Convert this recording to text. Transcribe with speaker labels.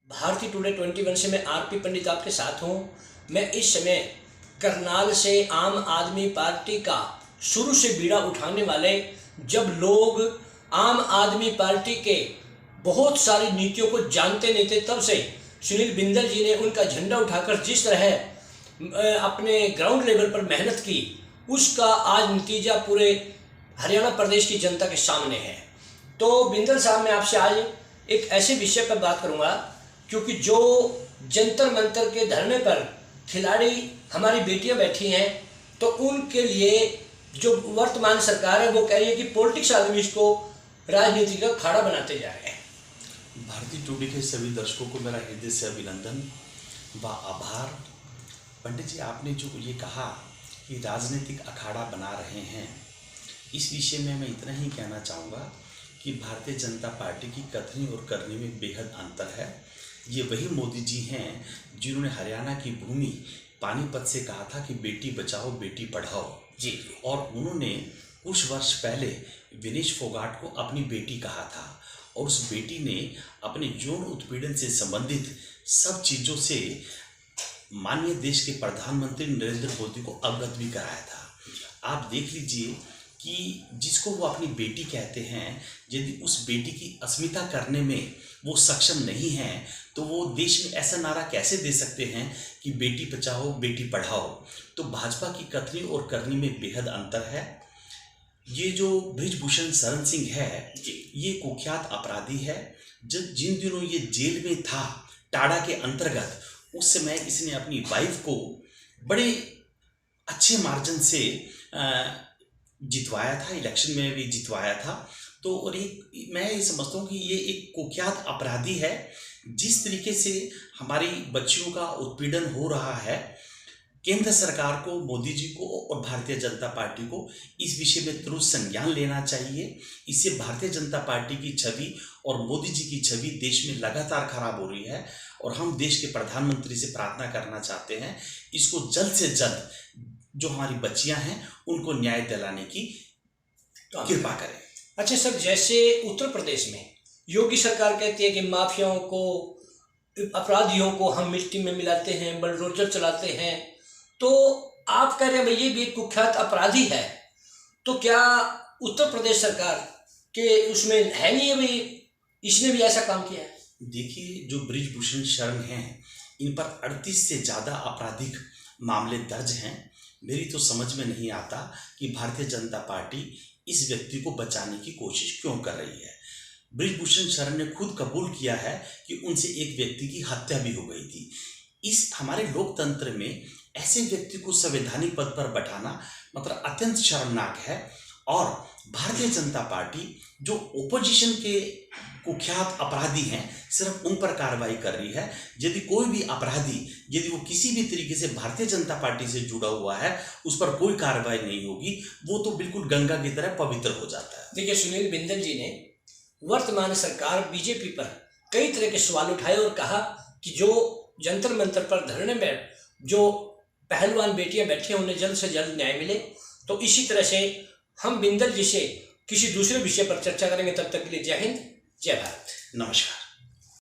Speaker 1: Bharti today 21 से मैं RP पंडित आपके साथ हूँ। मैं इस समय करनाल से आम आदमी पार्टी का शुरू से बीड़ा उठाने वाले, जब लोग आम आदमी पार्टी के बहुत सारी नीतियों को जानते नहीं थे, तब से सुनील बिंदल जी ने उनका झंडा उठाकर जिस तरह अपने ग्राउंड लेवल पर मेहनत की, उसका आज नतीजा पूरे हरियाणा प्रदेश की जनता के सामने है। तो बिंदल साहब, मैं आपसे आज एक ऐसे विषय पर बात करूंगा, क्योंकि जो जंतर मंतर के धरने पर खिलाड़ी हमारी बेटियां बैठी हैं, तो उनके लिए जो वर्तमान सरकार है वो कह रही है कि पॉलिटिक्स आदमी इसको राजनीति का अखाड़ा बनाते जा रहे हैं।
Speaker 2: भारती टुडे के सभी दर्शकों को मेरा हृदय से अभिनंदन व आभार। पंडित जी, आपने जो ये कहा कि राजनीतिक अखाड़ा बना रहे हैं, इस विषय में मैं इतना ही कहना चाहूँगा कि भारतीय जनता पार्टी की कथनी और करनी में बेहद अंतर है। ये वही मोदी जी हैं जिन्होंने हरियाणा की भूमि पानीपत से कहा था कि बेटी बचाओ बेटी पढ़ाओ
Speaker 1: जी,
Speaker 2: और उन्होंने कुछ वर्ष पहले विनेश फोगाट को अपनी बेटी कहा था, और उस बेटी ने अपने यौन उत्पीड़न से संबंधित सब चीज़ों से माननीय देश के प्रधानमंत्री नरेंद्र मोदी को अवगत भी कराया था। आप देख लीजिए कि जिसको वो अपनी बेटी कहते हैं, यदि उस बेटी की अस्मिता करने में वो सक्षम नहीं हैं, तो वो देश में ऐसा नारा कैसे दे सकते हैं कि बेटी बचाओ बेटी पढ़ाओ। तो भाजपा की कथनी और करनी में बेहद अंतर है। ये जो बृजभूषण शरण सिंह है, ये कुख्यात अपराधी है। जब जिन दिनों ये जेल में था टाडा के अंतर्गत, उस समय इसने अपनी वाइफ को बड़े अच्छे मार्जिन से जितवाया था, इलेक्शन में भी जितवाया था। तो और मैं ये समझता हूँ कि ये एक कुख्यात अपराधी है। जिस तरीके से हमारी बच्चियों का उत्पीड़न हो रहा है, केंद्र सरकार को, मोदी जी को और भारतीय जनता पार्टी को इस विषय में तुरंत संज्ञान लेना चाहिए। इससे भारतीय जनता पार्टी की छवि और मोदी जी की छवि देश में लगातार खराब हो रही है, और हम देश के प्रधानमंत्री से प्रार्थना करना चाहते हैं इसको जल्द से जल्द जो हमारी बच्चियां हैं उनको न्याय दिलाने की कृपा करें।
Speaker 1: अच्छा सर, जैसे उत्तर प्रदेश में योगी सरकार कहती है कि माफियाओं को, अपराधियों को हम मिट्टी में मिलाते हैं, बलडोजर चलाते हैं, तो आप कह रहे हैं भाई ये भी एक कुख्यात अपराधी है, तो क्या उत्तर प्रदेश सरकार के उसमें है नहीं है भाई, इसने भी ऐसा काम किया है?
Speaker 2: देखिए, जो बृजभूषण शरण हैं, इन पर 38 से ज़्यादा आपराधिक मामले दर्ज हैं। मेरी तो समझ में नहीं आता कि भारतीय जनता पार्टी इस व्यक्ति को बचाने की कोशिश क्यों कर रही है। बृजभूषण शरण ने खुद कबूल किया है कि उनसे एक व्यक्ति की हत्या भी हो गई थी। इस हमारे लोकतंत्र में ऐसे व्यक्ति को संवैधानिक पद पर बैठाना मतलब अत्यंत शर्मनाक है। और भारतीय जनता पार्टी जो ओपोजिशन के कुख्यात अपराधी हैं, सिर्फ उन पर कार्रवाई कर रही है। यदि कोई भी अपराधी, यदि वो किसी भी तरीके से भारतीय जनता पार्टी से जुड़ा हुआ है, उस पर कोई कार्रवाई नहीं होगी, वो तो बिल्कुल गंगा की तरह पवित्र हो जाता है।
Speaker 1: देखिए, सुनील बिंदल जी ने वर्तमान सरकार बीजेपी पर कई तरह के सवाल उठाए और कहा कि जो जंतर मंतर पर धरने में जो पहलवान बेटियां बैठी हैं उन्हें जल्द से जल्द न्याय मिले। तो इसी तरह से हम बिंदल जी से किसी दूसरे विषय पर चर्चा करेंगे। तब तक के लिए जय हिंद, जय भारत,
Speaker 2: नमस्कार।